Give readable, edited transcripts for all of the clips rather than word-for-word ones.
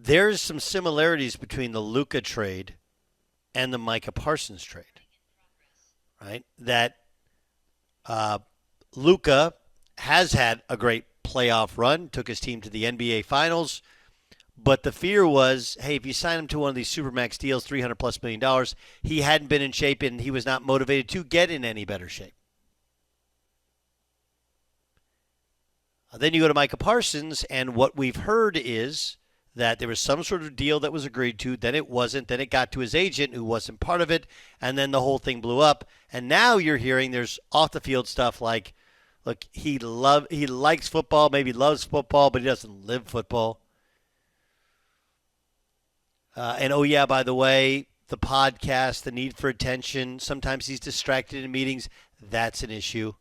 there's some similarities between the Luka trade and the Micah Parsons trade, right? That uh, Luka has had a great playoff run, took his team to the NBA Finals, but the fear was, hey, if you sign him to one of these supermax deals, $300+ million, he hadn't been in shape and he was not motivated to get in any better shape. Then you go to Micah Parsons, and what we've heard is that there was some sort of deal that was agreed to, then it wasn't, then it got to his agent who wasn't part of it, and then the whole thing blew up. And now you're hearing there's off-the-field stuff like, look, he likes football, maybe loves football, but he doesn't live football. And, oh, yeah, by the way, the podcast, the need for attention, sometimes he's distracted in meetings. That's an issue.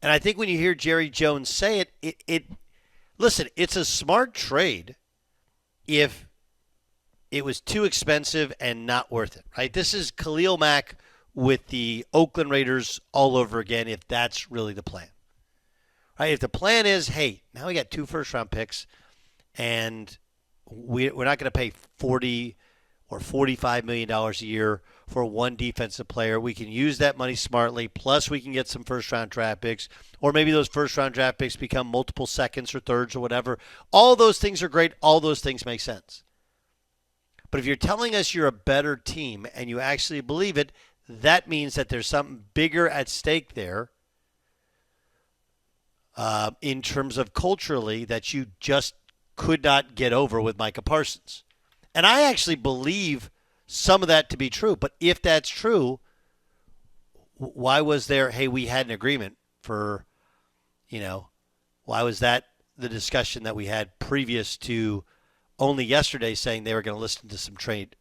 And I think when you hear Jerry Jones say it listen, it's a smart trade if it was too expensive and not worth it, right? This is Khalil Mack with the Oakland Raiders all over again if that's really the plan. Right? If the plan is, hey, now we got 2 first-round picks and we're not going to pay $40 or $45 million a year for one defensive player. We can use that money smartly, plus we can get some first-round draft picks, or maybe those first-round draft picks become multiple seconds or thirds or whatever. All those things are great. All those things make sense. But if you're telling us you're a better team and you actually believe it, that means that there's something bigger at stake there in terms of culturally that you just could not get over with Micah Parsons. And I actually believe some of that to be true. But if that's true, why was there, hey, we had an agreement for, why was that the discussion that we had previous to only yesterday saying they were going to listen to some trade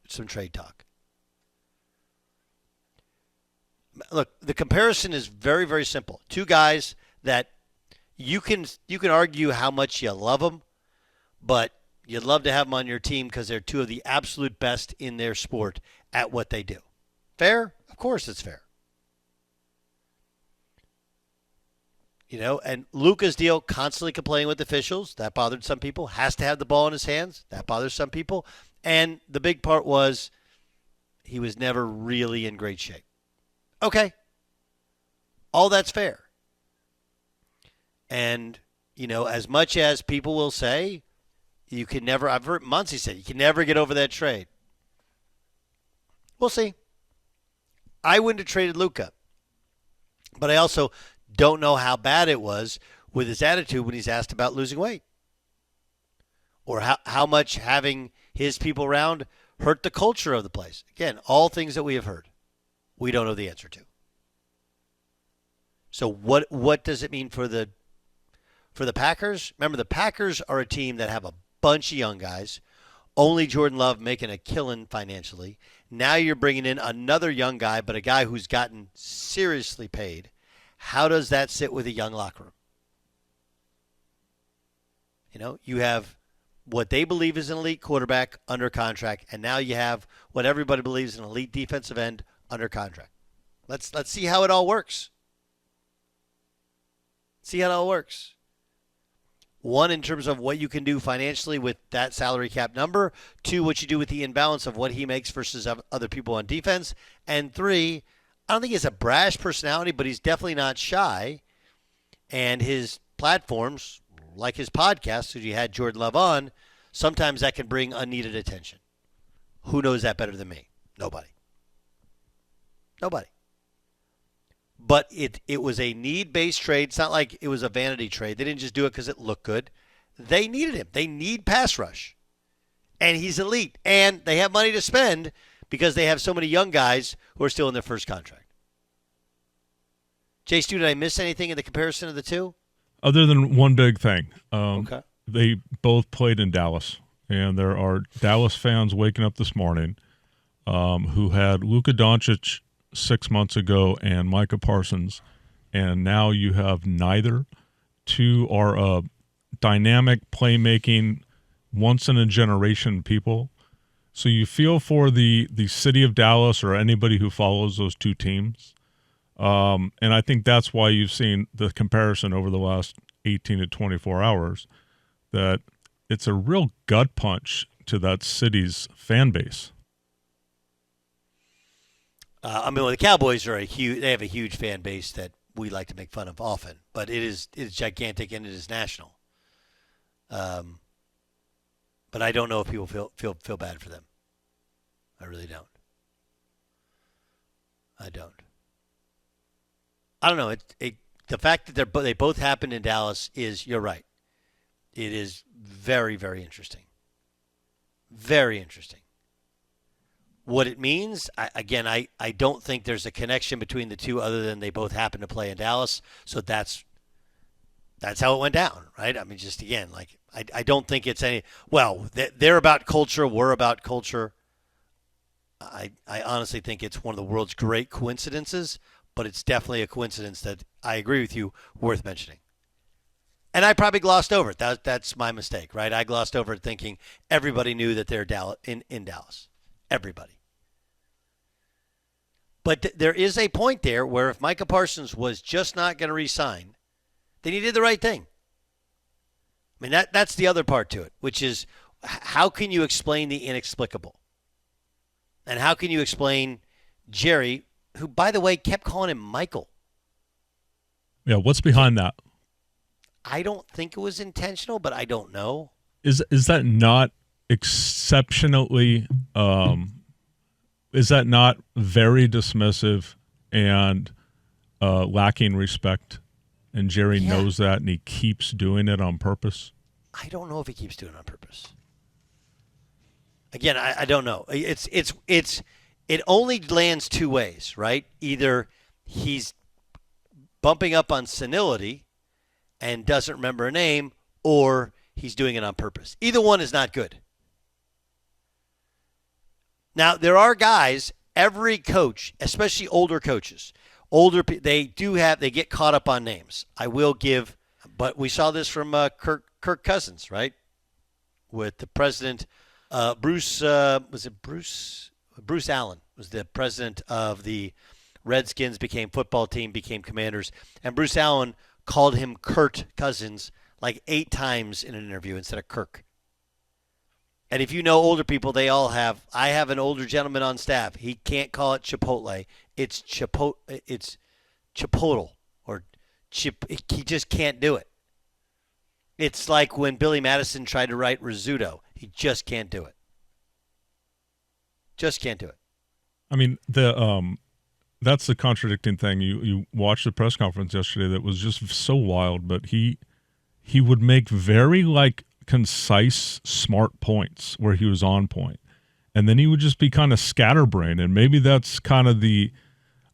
talk? Look, the comparison is very, very simple. 2 guys that you can argue how much you love them, but you'd love to have them on your team because they're 2 of the absolute best in their sport at what they do. Fair? Of course it's fair. And Luka's deal, constantly complaining with officials. That bothered some people. Has to have the ball in his hands. That bothers some people. And the big part was he was never really in great shape. Okay. All that's fair. And, as much as people will say, you can never, I've heard Muncie say, you can never get over that trade. We'll see. I wouldn't have traded Luka. But I also don't know how bad it was with his attitude when he's asked about losing weight. Or how much having his people around hurt the culture of the place. Again, all things that we have heard. We don't know the answer to. So what does it mean for the Packers? Remember, the Packers are a team that have a bunch of young guys. Only Jordan Love making a killing financially. Now you're bringing in another young guy, but a guy who's gotten seriously paid. How does that sit with a young locker room? You have what they believe is an elite quarterback under contract, and now you have what everybody believes is an elite defensive end under contract. Let's see how it all works. See how it all works. 1, in terms of what you can do financially with that salary cap number. 2, what you do with the imbalance of what he makes versus other people on defense. And 3, I don't think he has a brash personality, but he's definitely not shy. And his platforms, like his podcast, that you had Jordan Love on, sometimes that can bring unneeded attention. Who knows that better than me? Nobody. But it was a need-based trade. It's not like it was a vanity trade. They didn't just do it because it looked good. They needed him. They need pass rush. And he's elite. And they have money to spend because they have so many young guys who are still in their first contract. Jay Stu, did I miss anything in the comparison of the 2? Other than one big thing. Okay. They both played in Dallas. And there are Dallas fans waking up this morning who had Luka Doncic 6 months ago and Micah Parsons, and now you have neither. 2 are dynamic playmaking, once-in-a-generation people. So you feel for the city of Dallas or anybody who follows those 2 teams. And I think that's why you've seen the comparison over the last 18 to 24 hours, that it's a real gut punch to that city's fan base. Well, the Cowboys are they have a huge fan base that we like to make fun of often, but it's gigantic and it is national. But I don't know if people feel bad for them. I really don't. I don't. I don't know. The fact that they both happened in Dallas you're right. It is very, very interesting. Very interesting. What it means, I don't think there's a connection between the two other than they both happen to play in Dallas. So that's how it went down, right? I mean, just again, like I don't think it's any. Well, they're about culture. We're about culture. I honestly think it's one of the world's great coincidences, but it's definitely a coincidence that I agree with you, worth mentioning. And I probably glossed over it. That's my mistake, right? I glossed over it thinking everybody knew that they're in Dallas. Everybody. But there is a point there where if Micah Parsons was just not going to re-sign, then he did the right thing. I mean, that's the other part to it, which is how can you explain the inexplicable? And how can you explain Jerry, who, by the way, kept calling him Michael? Yeah, what's behind that? I don't think it was intentional, but I don't know. Is that not exceptionally is that not very dismissive and lacking respect? And Jerry knows that, and he keeps doing it on purpose? I don't know if he keeps doing it on purpose. Again, I don't know. It only lands two ways, right? Either he's bumping up on senility and doesn't remember a name, or he's doing it on purpose. Either one is not good. Now, there are guys, every coach, especially older coaches, they get caught up on names. I will give, but we saw this from Kirk Cousins, right? With the president, Bruce Allen was the president of the Redskins, became football team, became Commanders, and Bruce Allen called him Kurt Cousins like 8 times in an interview instead of Kirk. And if you know older people, they all have. I have an older gentleman on staff. He can't call it Chipotle. It's Chipotle or Chip. He just can't do it. It's like when Billy Madison tried to write risotto. He just can't do it. Just can't do it. I mean, that's the contradicting thing. You watched the press conference yesterday that was just so wild, but he would make very concise, smart points where he was on point. And then he would just be kind of scatterbrained. And maybe that's kind of the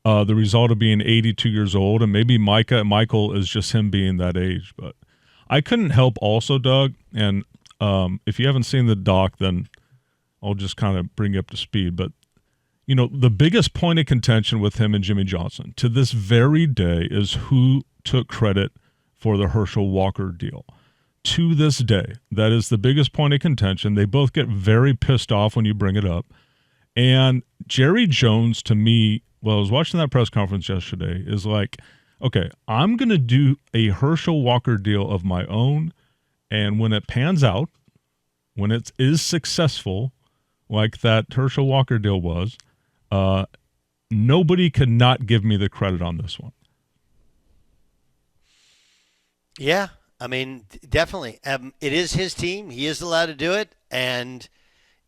result of being 82 years old. And maybe Michael is just him being that age. But I couldn't help also, Doug, and if you haven't seen the doc, then I'll just kind of bring you up to speed. But, the biggest point of contention with him and Jimmy Johnson to this very day is who took credit for the Herschel Walker deal. To this day, that is the biggest point of contention. They both get very pissed off when you bring it up. And Jerry Jones, to me, I was watching that press conference yesterday, is like, okay, I'm going to do a Herschel Walker deal of my own. And when it pans out, when it is successful, like that Herschel Walker deal was, nobody could not give me the credit on this one. Yeah. I mean, definitely. It is his team. He is allowed to do it. And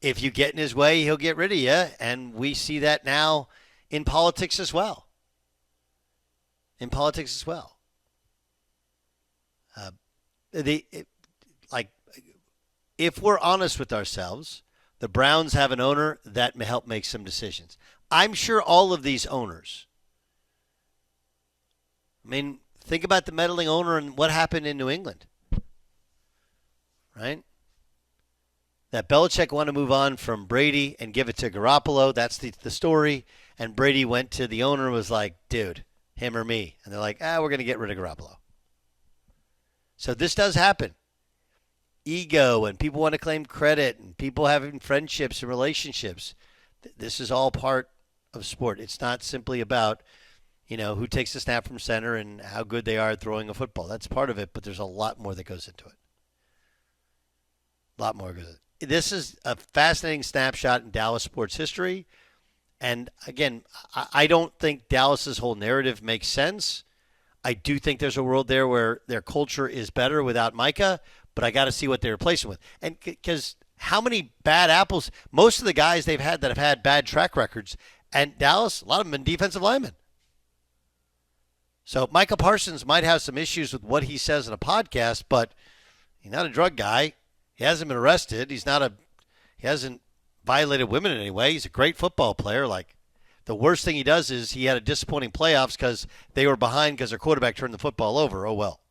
if you get in his way, he'll get rid of you. And we see that now in politics as well. If we're honest with ourselves, the Browns have an owner that may help make some decisions. I'm sure all of these owners, think about the meddling owner and what happened in New England, right? That Belichick wanted to move on from Brady and give it to Garoppolo. That's the story. And Brady went to the owner and was like, dude, him or me. And they're like, we're going to get rid of Garoppolo. So this does happen. Ego and people want to claim credit and people having friendships and relationships. This is all part of sport. It's not simply about who takes the snap from center and how good they are at throwing a football. That's part of it, but there's a lot more that goes into it. A lot more good. This is a fascinating snapshot in Dallas sports history. And again, I don't think Dallas's whole narrative makes sense. I do think there's a world there where their culture is better without Micah, but I got to see what they replace him with. And because how many bad apples, most of the guys they've had that have had bad track records, and Dallas, a lot of them been defensive linemen. So Micah Parsons might have some issues with what he says in a podcast, but he's not a drug guy. He hasn't been arrested. He hasn't violated women in any way. He's a great football player. Like, the worst thing he does is he had a disappointing playoffs because they were behind because their quarterback turned the football over. Oh, well.